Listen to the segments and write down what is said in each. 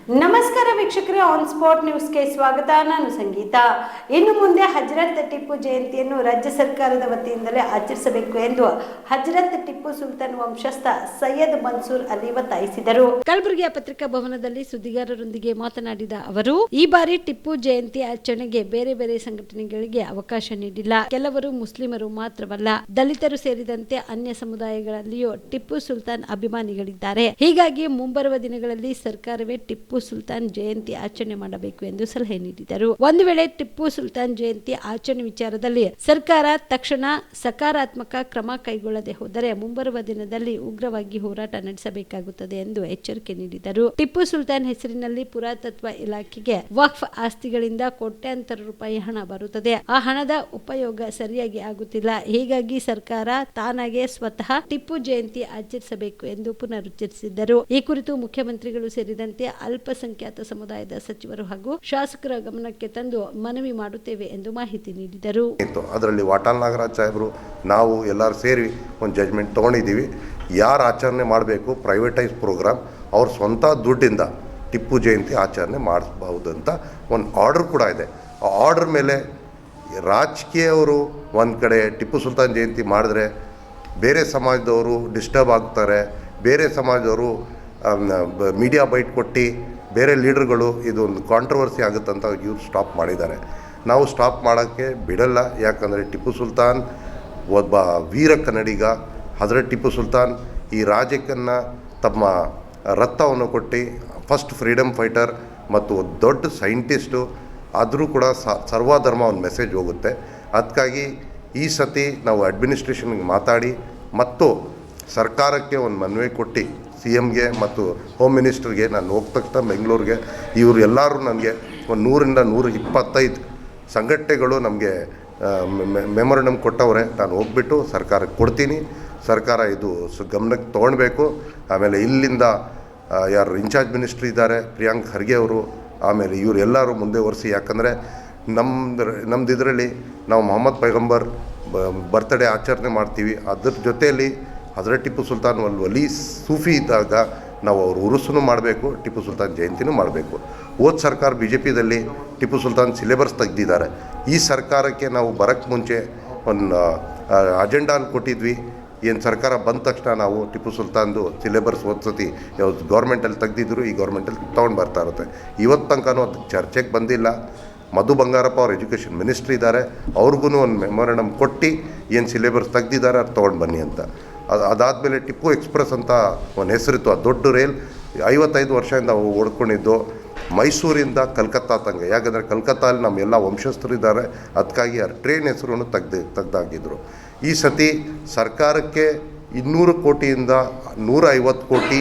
ನಮಸ್ಕಾರ ವೀಕ್ಷಕರೇ, on spot ನ್ಯೂಸ್ಗೆ ಸ್ವಾಗತ. ನಾನು ಸಂಗೀತ. ಇನ್ನು ಮುಂದೆ ಹಜರತ್ ಟಿಪ್ಪು ಜಯಂತಿಯನ್ನು ರಾಜ್ಯ ಸರ್ಕಾರದ ವತಿಯಿಂದಲೇ ಆಚರಿಸಬೇಕು ಎಂದು ಹಜರತ್ ಟಿಪ್ಪು ಸುಲ್ತಾನ್ ವಂಶಸ್ಥ ಸೈಯದ್ ಮನ್ಸೂರ್ ಅಲಿ ಒತ್ತಾಯಿಸಿದರು. ಕಲಬುರಗಿಯ ಪತ್ರಿಕಾ ಭವನದಲ್ಲಿ ಸುದ್ದಿಗಾರರೊಂದಿಗೆ ಮಾತನಾಡಿದ ಅವರು, ಈ ಬಾರಿ ಟಿಪ್ಪು ಜಯಂತಿ ಆಚರಣೆಗೆ ಬೇರೆ ಬೇರೆ ಸಂಘಟನೆಗಳಿಗೆ ಅವಕಾಶ ನೀಡಿಲ್ಲ. ಕೆಲವರು ಮುಸ್ಲಿಮರು ಮಾತ್ರವಲ್ಲ, ದಲಿತರು ಸೇರಿದಂತೆ ಅನ್ಯ ಸಮುದಾಯಗಳಲ್ಲಿಯೂ ಟಿಪ್ಪು ಸುಲ್ತಾನ್ ಅಭಿಮಾನಿಗಳಿದ್ದಾರೆ. ಹೀಗಾಗಿ ಮುಂಬರುವ ದಿನಗಳಲ್ಲಿ ಸರ್ಕಾರವೇ ಟಿಪ್ಪು ಸುಲ್ತಾನ್ ಜಯಂತಿ ಆಚರಣೆ ಮಾಡಬೇಕು ಎಂದು ಸಲಹೆ ನೀಡಿದರು. ಒಂದು ವೇಳೆ ಟಿಪ್ಪು ಸುಲ್ತಾನ್ ಜಯಂತಿ ಆಚರಣೆ ವಿಚಾರದಲ್ಲಿ ಸರ್ಕಾರ ತಕ್ಷಣ ಸಕಾರಾತ್ಮಕ ಕ್ರಮ ಕೈಗೊಳ್ಳದೆ ಹೋದರೆ ಮುಂಬರುವ ದಿನದಲ್ಲಿ ಉಗ್ರವಾಗಿ ಹೋರಾಟ ನಡೆಸಬೇಕಾಗುತ್ತದೆ ಎಂದು ಎಚ್ಚರಿಕೆ ನೀಡಿದರು. ಟಿಪ್ಪು ಸುಲ್ತಾನ್ ಹೆಸರಿನಲ್ಲಿ ಪುರಾತತ್ವ ಇಲಾಖೆಗೆ ವಕ್ಫ್ ಆಸ್ತಿಗಳಿಂದ ಕೋಟ್ಯಾಂತರ ರೂಪಾಯಿ ಹಣ ಬರುತ್ತದೆ. ಆ ಹಣದ ಉಪಯೋಗ ಸರಿಯಾಗಿ ಆಗುತ್ತಿಲ್ಲ. ಹೀಗಾಗಿ ಸರ್ಕಾರ ತಾನಾಗೆ ಸ್ವತಃ ಟಿಪ್ಪು ಜಯಂತಿ ಆಚರಿಸಬೇಕು ಎಂದು ಪುನರುಚ್ಚರಿಸಿದ್ದರು. ಈ ಕುರಿತು ಮುಖ್ಯಮಂತ್ರಿಗಳು ಸೇರಿದಂತೆ ಅಲ್ಪಸಂಖ್ಯಾತ ಸಮುದಾಯದ ಸಚಿವರು ಹಾಗೂ ಶಾಸಕರ ಗಮನಕ್ಕೆ ತಂದು ಮನವಿ ಮಾಡುತ್ತೇವೆ ಎಂದು ಮಾಹಿತಿ ನೀಡಿದರು. ಅದರಲ್ಲಿ ವಾಟಾಳ್ ನಾಗರಾಜ್ ಸಾಹೇಬರು ನಾವು ಎಲ್ಲರೂ ಸೇರಿ ಒಂದು ಜಜ್ಮೆಂಟ್ ತೊಗೊಂಡಿದ್ದೀವಿ. ಯಾರು ಆಚರಣೆ ಮಾಡಬೇಕು ಪ್ರೈವೇಟೈಸ್ ಪ್ರೋಗ್ರಾಮ್ ಅವ್ರ ಸ್ವಂತ ದುಡ್ಡಿಂದ ಟಿಪ್ಪು ಜಯಂತಿ ಆಚರಣೆ ಮಾಡಿಸಬಹುದು ಅಂತ ಒಂದು ಆರ್ಡರ್ ಕೂಡ ಇದೆ. ಆ ಆರ್ಡರ್ ಮೇಲೆ ರಾಜಕೀಯವರು ಒಂದು ಕಡೆ ಟಿಪ್ಪು ಸುಲ್ತಾನ್ ಜಯಂತಿ ಮಾಡಿದ್ರೆ ಬೇರೆ ಸಮಾಜದವರು ಡಿಸ್ಟರ್ಬ್ ಆಗ್ತಾರೆ, ಬೇರೆ ಸಮಾಜದವರು ಮೀಡಿಯಾ ಬೈಟ್ ಕೊಟ್ಟು ಬೇರೆ ಲೀಡರ್ಗಳು ಇದೊಂದು ಕಾಂಟ್ರವರ್ಸಿ ಆಗುತ್ತಂತ ಇವ್ರು ಸ್ಟಾಪ್ ಮಾಡಿದ್ದಾರೆ. ನಾವು ಸ್ಟಾಪ್ ಮಾಡೋಕ್ಕೆ ಬಿಡಲ್ಲ. ಯಾಕಂದರೆ ಟಿಪ್ಪು ಸುಲ್ತಾನ್ ಒಬ್ಬ ವೀರ ಕನ್ನಡಿಗ. ಹಜರತ್ ಟಿಪ್ಪು ಸುಲ್ತಾನ್ ಈ ರಾಜ್ಯಕ್ಕನ್ನು ತಮ್ಮ ರಕ್ತವನ್ನು ಕೊಟ್ಟು ಫಸ್ಟ್ ಫ್ರೀಡಮ್ ಫೈಟರ್ ಮತ್ತು ದೊಡ್ಡ ಸೈಂಟಿಸ್ಟು. ಆದರೂ ಕೂಡ ಸರ್ವಧರ್ಮ ಒಂದು ಮೆಸೇಜ್ ಹೋಗುತ್ತೆ. ಅದಕ್ಕಾಗಿ ಈ ಸತಿ ನಾವು ಅಡ್ಮಿನಿಸ್ಟ್ರೇಷನ್ಗೆ ಮಾತಾಡಿ ಮತ್ತು ಸರ್ಕಾರಕ್ಕೆ ಒಂದು ಮನವಿ ಕೊಟ್ಟು CMಗೆ ಮತ್ತು ಹೋಮ್ ಮಿನಿಸ್ಟರ್ಗೆ ನಾನು ಹೋದ ತಕ್ಷಣ ಬೆಂಗಳೂರಿಗೆ ಇವರು ಎಲ್ಲರೂ ನನಗೆ ಒಂದು 100ರಿಂದ 125 ಸಂಘಟನೆಗಳು ನಮಗೆ ಮೆಮೊರಂಡಮ್ ಕೊಟ್ಟವ್ರೆ. ನಾನು ಹೋಗ್ಬಿಟ್ಟು ಸರ್ಕಾರಕ್ಕೆ ಕೊಡ್ತೀನಿ. ಸರ್ಕಾರ ಇದು ಗಮನಕ್ಕೆ ತೊಗೊಳ್ಬೇಕು. ಆಮೇಲೆ ಇಲ್ಲಿಂದ ಯಾರು ಇನ್ಚಾರ್ಜ್ ಮಿನಿಸ್ಟ್ರ್ ಇದ್ದಾರೆ ಪ್ರಿಯಾಂಕ್ ಖರ್ಗೆ ಅವರು, ಆಮೇಲೆ ಇವರು ಎಲ್ಲರೂ ಮುಂದೆ ಒರೆಸಿ. ಯಾಕಂದರೆ ನಮ್ಮದು ಇದರಲ್ಲಿ ನಾವು ಮೊಹಮ್ಮದ್ ಪೈಗಂಬರ್ ಬರ್ತ್ಡೇ ಆಚರಣೆ ಮಾಡ್ತೀವಿ. ಅದ್ರ ಜೊತೆಯಲ್ಲಿ ಹಜರತ್ ಟಿಪ್ಪು ಸುಲ್ತಾನ್ ವಲಿ ಸೂಫಿ ಇದ್ದಾಗ ನಾವು ಅವ್ರ ಉರುಸನ್ನು ಮಾಡಬೇಕು, ಟಿಪ್ಪು ಸುಲ್ತಾನ್ ಜಯಂತಿನೂ ಮಾಡಬೇಕು. ಹೋದ ಸರ್ಕಾರ BJPದಲ್ಲಿ ಟಿಪ್ಪು ಸುಲ್ತಾನ್ ಸಿಲೆಬಸ್ ತೆಗೆದಿದ್ದಾರೆ. ಈ ಸರ್ಕಾರಕ್ಕೆ ನಾವು ಬರೋಕ್ಕೆ ಮುಂಚೆ ಒಂದು ಅಜೆಂಡಾನ ಕೊಟ್ಟಿದ್ವಿ. ಏನು ಸರ್ಕಾರ ಬಂದ ತಕ್ಷಣ ನಾವು ಟಿಪ್ಪು ಸುಲ್ತಾನ್ದು ಸಿಲೆಬಸ್ ಓದ್ಸತಿ ಯಾವ್ದು ಗೌರ್ಮೆಂಟಲ್ಲಿ ತೆಗೆದಿದ್ರು ಈ ಗೌರ್ಮೆಂಟಲ್ಲಿ ತೊಗೊಂಡು ಬರ್ತಾ ಇರುತ್ತೆ. ಇವತ್ತು ತನಕನೂ ಅದು ಚರ್ಚೆಗೆ ಬಂದಿಲ್ಲ. ಮಧು ಬಂಗಾರಪ್ಪ ಅವ್ರು ಎಜುಕೇಷನ್ ಮಿನಿಸ್ಟ್ರ್ ಇದ್ದಾರೆ, ಅವ್ರಿಗೂ ಒಂದು ಮೆಮೊರಂಡಮ್ ಕೊಟ್ಟು ಏನು ಸಿಲೆಬಸ್ ತೆಗೆದಿದ್ದಾರೆ ಅದು ತೊಗೊಂಡು ಬನ್ನಿ ಅಂತ. ಅದಾದಮೇಲೆ ಟಿಪ್ಪು ಎಕ್ಸ್ಪ್ರೆಸ್ ಅಂತ ಒಂದು ಹೆಸರಿತ್ತು. ಆ ದೊಡ್ಡ ರೈಲ್ 55 ವರ್ಷದಿಂದ ಓಡ್ಕೊಂಡಿದ್ದು ಮೈಸೂರಿಂದ ಕಲ್ಕತ್ತಾ ತನಕ. ಯಾಕಂದರೆ ಕಲ್ಕತ್ತಾದಲ್ಲಿ ನಮ್ಮೆಲ್ಲ ವಂಶಸ್ಥರಿದ್ದಾರೆ. ಅದಕ್ಕಾಗಿ ಆ ಟ್ರೈನ್ ಹೆಸರನ್ನು ತೆಗೆದಾಕಿದ್ರು. ಈ ಸತಿ ಸರ್ಕಾರಕ್ಕೆ 200 ಕೋಟಿಯಿಂದ 150 ಕೋಟಿ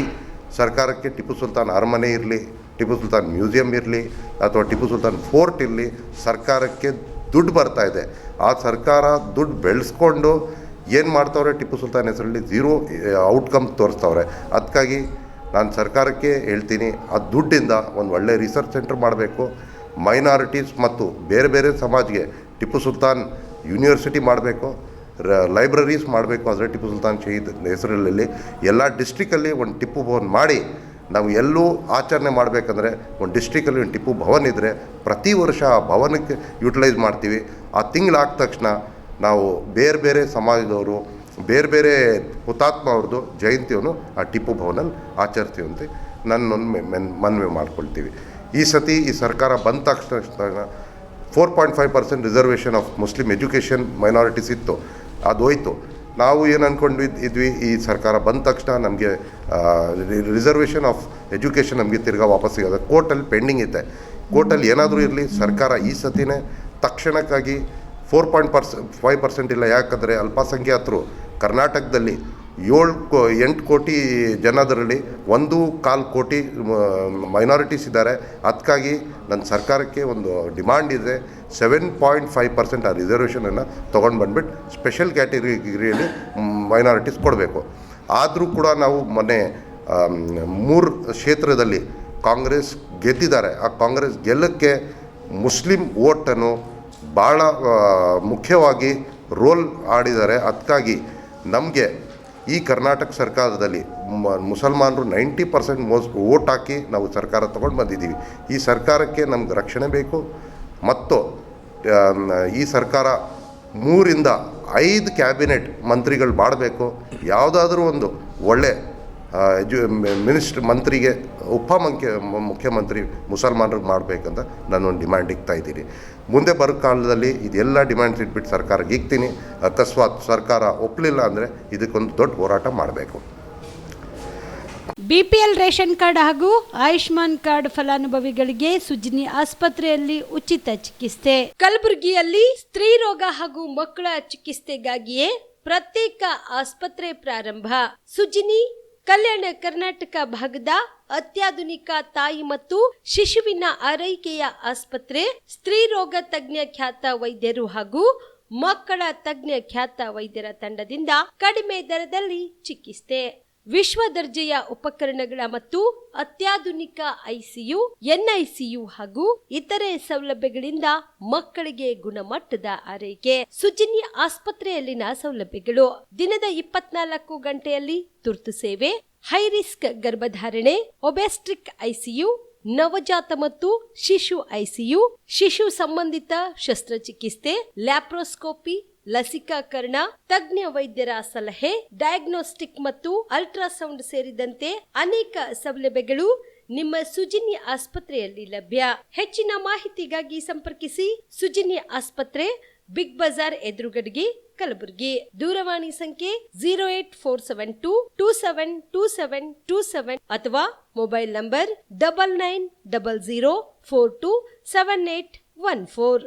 ಸರ್ಕಾರಕ್ಕೆ ಟಿಪ್ಪು ಸುಲ್ತಾನ್ ಅರಮನೆ ಇರಲಿ, ಟಿಪ್ಪು ಸುಲ್ತಾನ್ ಮ್ಯೂಸಿಯಂ ಇರಲಿ ಅಥವಾ ಟಿಪ್ಪು ಸುಲ್ತಾನ್ ಫೋರ್ಟ್ ಇರಲಿ, ಸರ್ಕಾರಕ್ಕೆ ದುಡ್ಡು ಬರ್ತಾಯಿದೆ. ಆ ಸರ್ಕಾರ ದುಡ್ಡು ಬೆಳೆಸ್ಕೊಂಡು ಏನು ಮಾಡ್ತವ್ರೆ ಟಿಪ್ಪು ಸುಲ್ತಾನ್ ಹೆಸರಲ್ಲಿ ಝೀರೋ ಔಟ್ಕಮ್ ತೋರಿಸ್ತವ್ರೆ. ಅದಕ್ಕಾಗಿ ನಾನು ಸರ್ಕಾರಕ್ಕೆ ಹೇಳ್ತೀನಿ, ಆ ದುಡ್ಡಿಂದ ಒಂದು ಒಳ್ಳೆ ರಿಸರ್ಚ್ ಸೆಂಟರ್ ಮಾಡಬೇಕು. ಮೈನಾರಿಟೀಸ್ ಮತ್ತು ಬೇರೆ ಬೇರೆ ಸಮಾಜಕ್ಕೆ ಟಿಪ್ಪು ಸುಲ್ತಾನ್ ಯೂನಿವರ್ಸಿಟಿ ಮಾಡಬೇಕು, ಲೈಬ್ರರೀಸ್ ಮಾಡಬೇಕು. ಹಜರತ್ ಟಿಪ್ಪು ಸುಲ್ತಾನ್ ಶಹೀದ್ ಹೆಸರಲ್ಲಿ ಎಲ್ಲ ಡಿಸ್ಟ್ರಿಕ್ಕಲ್ಲಿ ಒಂದು ಟಿಪ್ಪು ಭವನ್ ಮಾಡಿ ನಾವು ಎಲ್ಲೂ ಆಚರಣೆ ಮಾಡಬೇಕಂದ್ರೆ ಒಂದು ಡಿಸ್ಟ್ರಿಕ್ಕಲ್ಲಿ ಒಂದು ಟಿಪ್ಪು ಭವನ್ ಇದ್ದರೆ ಪ್ರತಿ ವರ್ಷ ಆ ಭವನಕ್ಕೆ ಯೂಟಿಲೈಸ್ ಮಾಡ್ತೀವಿ. ಆ ತಿಂಗಳಾದ ತಕ್ಷಣ ನಾವು ಬೇರೆ ಬೇರೆ ಸಮಾಜದವರು ಬೇರೆ ಬೇರೆ ಹುತಾತ್ಮ ಅವ್ರದ್ದು ಜಯಂತಿಯನ್ನು ಆ ಟಿಪ್ಪು ಭವನಲ್ಲಿ ಆಚರಿಸ್ತೀವಿ ಅಂತ ನನ್ನೊಂದು ಮನವಿ ಮಾಡ್ಕೊಳ್ತೀವಿ. ಈ ಸತಿ ಈ ಸರ್ಕಾರ ಬಂದ ತಕ್ಷಣ 4.5% reservation of Muslim education minorities ಇತ್ತು, ಅದು ಹೋಯ್ತು. ನಾವು ಏನು ಅಂದ್ಕೊಂಡಿದ್ವಿ, ಈ ಸರ್ಕಾರ ಬಂದ ತಕ್ಷಣ ನಮಗೆ ರಿಸರ್ವೇಷನ್ ಆಫ್ ಎಜುಕೇಷನ್ ನಮಗೆ ತಿರ್ಗಾ ವಾಪಸ್ ಸಿಗೋದು. ಕೋರ್ಟಲ್ಲಿ ಪೆಂಡಿಂಗ್ ಇದೆ. ಕೋರ್ಟಲ್ಲಿ ಏನಾದರೂ ಇರಲಿ, ಸರ್ಕಾರ ಈ ಸತಿನೇ ತಕ್ಷಣಕ್ಕಾಗಿ 4.5% ಇಲ್ಲ. ಯಾಕಂದರೆ ಅಲ್ಪಸಂಖ್ಯಾತರು ಕರ್ನಾಟಕದಲ್ಲಿ 8 ಕೋಟಿ ಜನದರಲ್ಲಿ 1.25 ಕೋಟಿ ಮೈನಾರಿಟೀಸ್ ಇದ್ದಾರೆ. ಅದಕ್ಕಾಗಿ ನನ್ನ ಸರ್ಕಾರಕ್ಕೆ ಒಂದು ಡಿಮಾಂಡ್ ಇದೆ, 7.5% ಆ ರಿಸರ್ವೇಷನನ್ನು ತೊಗೊಂಡು ಬಂದುಬಿಟ್ಟು ಸ್ಪೆಷಲ್ ಕ್ಯಾಟಗರಿಯಲ್ಲಿ ಮೈನಾರಿಟೀಸ್ ಕೊಡಬೇಕು. ಆದರೂ ಕೂಡ ನಾವು ಮೊನ್ನೆ 3 ಕ್ಷೇತ್ರದಲ್ಲಿ ಕಾಂಗ್ರೆಸ್ ಗೆದ್ದಿದ್ದಾರೆ. ಆ ಕಾಂಗ್ರೆಸ್ ಗೆಲ್ಲಕ್ಕೆ ಮುಸ್ಲಿಂ ಓಟನ್ನು ಭಾಳ ಮುಖ್ಯವಾಗಿ ರೋಲ್ ಆಡಿದ್ದಾರೆ. ಅದಕ್ಕಾಗಿ ನಮಗೆ ಈ ಕರ್ನಾಟಕ ಸರ್ಕಾರದಲ್ಲಿ ಮುಸಲ್ಮಾನರು 90% ವೋಟ್ ಹಾಕಿ ನಾವು ಸರ್ಕಾರ ತೊಗೊಂಡು ಬಂದಿದ್ದೀವಿ. ಈ ಸರ್ಕಾರಕ್ಕೆ ನಮ್ಗೆ ರಕ್ಷಣೆ ಬೇಕು ಮತ್ತು ಈ ಸರ್ಕಾರ 3 ರಿಂದ 5 ಕ್ಯಾಬಿನೆಟ್ ಮಂತ್ರಿಗಳು ಮಾಡಬೇಕು. ಯಾವುದಾದ್ರೂ ಒಂದು ಒಳ್ಳೆ ಮಂತ್ರಿಗೆ ಮುಖ್ಯಮಂತ್ರಿ ಮುಸಲ್ಮಾನರಿಗೆ ಮಾಡಬೇಕಂತ ನಾನೊಂದು ಡಿಮ್ಯಾಂಡ್ ಇಕ್ತಾ ಇದ್ದೀನಿ. ಮುಂದೆ ಬರೋ ಕಾಲದಲ್ಲಿ ಇದೆಲ್ಲ ಡಿಮ್ಯಾಂಡ್ಸ್ ಇಟ್ಬಿಟ್ಟು ಸರ್ಕಾರಕ್ಕೆ ಇಕ್ತೀನಿ. ಅಕಸ್ಮಾತ್ ಸರ್ಕಾರ ಒಪ್ಪಲಿಲ್ಲ ಅಂದರೆ ಇದಕ್ಕೊಂದು ದೊಡ್ಡ ಹೋರಾಟ ಮಾಡಬೇಕು. ಬಿಪಿಎಲ್ ರೇಷನ್ ಕಾರ್ಡ್ ಹಾಗೂ ಆಯುಷ್ಮಾನ್ ಕಾರ್ಡ್ ಫಲಾನುಭವಿಗಳಿಗೆ ಸುಜ್ನಿ ಆಸ್ಪತ್ರೆಯಲ್ಲಿ ಉಚಿತ ಚಿಕಿತ್ಸೆ. ಕಲಬುರಗಿಯಲ್ಲಿ ಸ್ತ್ರೀ ರೋಗ ಹಾಗೂ ಮಕ್ಕಳ ಚಿಕಿತ್ಸೆಗಾಗಿಯೇ ಪ್ರತ್ಯೇಕ ಆಸ್ಪತ್ರೆ ಪ್ರಾರಂಭ. ಸುಜ್ನಿ ಕಲ್ಯಾಣ ಕರ್ನಾಟಕ ಭಾಗದ ಅತ್ಯಾಧುನಿಕ ತಾಯಿ ಮತ್ತು ಶಿಶುವಿನ ಆರೈಕೆಯ ಆಸ್ಪತ್ರೆ. ಸ್ತ್ರೀ ರೋಗ ತಜ್ಞ ಖ್ಯಾತ ವೈದ್ಯರು ಹಾಗೂ ಮಕ್ಕಳ ತಜ್ಞ ಖ್ಯಾತ ವೈದ್ಯರ ತಂಡದಿಂದ ಕಡಿಮೆ ದರದಲ್ಲಿ ಚಿಕಿತ್ಸೆ, ವಿಶ್ವ ದರ್ಜೆಯ ಉಪಕರಣಗಳ ಮತ್ತು ಅತ್ಯಾಧುನಿಕ ಐಸಿಯು, ಎನ್ಐಸಿಯು ಹಾಗೂ ಇತರೆ ಸೌಲಭ್ಯಗಳಿಂದ ಮಕ್ಕಳಿಗೆ ಗುಣಮಟ್ಟದ ಆರೈಕೆ. ಸುಜ್ನಿ ಆಸ್ಪತ್ರೆಯಲ್ಲಿನ ಸೌಲಭ್ಯಗಳು: ದಿನದ 24 ಗಂಟೆಯಲ್ಲಿ ತುರ್ತು ಸೇವೆ, ಹೈ ರಿಸ್ಕ್ ಗರ್ಭಧಾರಣೆ, ಒಬೆಸ್ಟ್ರಿಕ್ ಐಸಿಯು, ನವಜಾತ ಮತ್ತು ಶಿಶು ಐಸಿಯು, ಶಿಶು ಸಂಬಂಧಿತ ಶಸ್ತ್ರಚಿಕಿತ್ಸೆ, ಲ್ಯಾಪ್ರೋಸ್ಕೋಪಿ, ಲಸಿಕಾಕರಣ, ತಜ್ಞ ವೈದ್ಯರ ಸಲಹೆ, ಡಯಾಗ್ನೋಸ್ಟಿಕ್ ಮತ್ತು ಅಲ್ಟ್ರಾಸೌಂಡ್ ಸೇರಿದಂತೆ ಅನೇಕ ಸೌಲಭ್ಯಗಳು ನಿಮ್ಮ ಸುಜ್ನಿ ಆಸ್ಪತ್ರೆಯಲ್ಲಿ ಲಭ್ಯ. ಹೆಚ್ಚಿನ ಮಾಹಿತಿಗಾಗಿ ಸಂಪರ್ಕಿಸಿ ಸುಜ್ನಿ ಆಸ್ಪತ್ರೆ, ಬಿಗ್ ಬಜಾರ್ ಎದುರುಗಡೆಗೆ, ಕಲಬುರಗಿ. ದೂರವಾಣಿ ಸಂಖ್ಯೆ 08472272727 ಅಥವಾ ಮೊಬೈಲ್ ನಂಬರ್ 9900427814.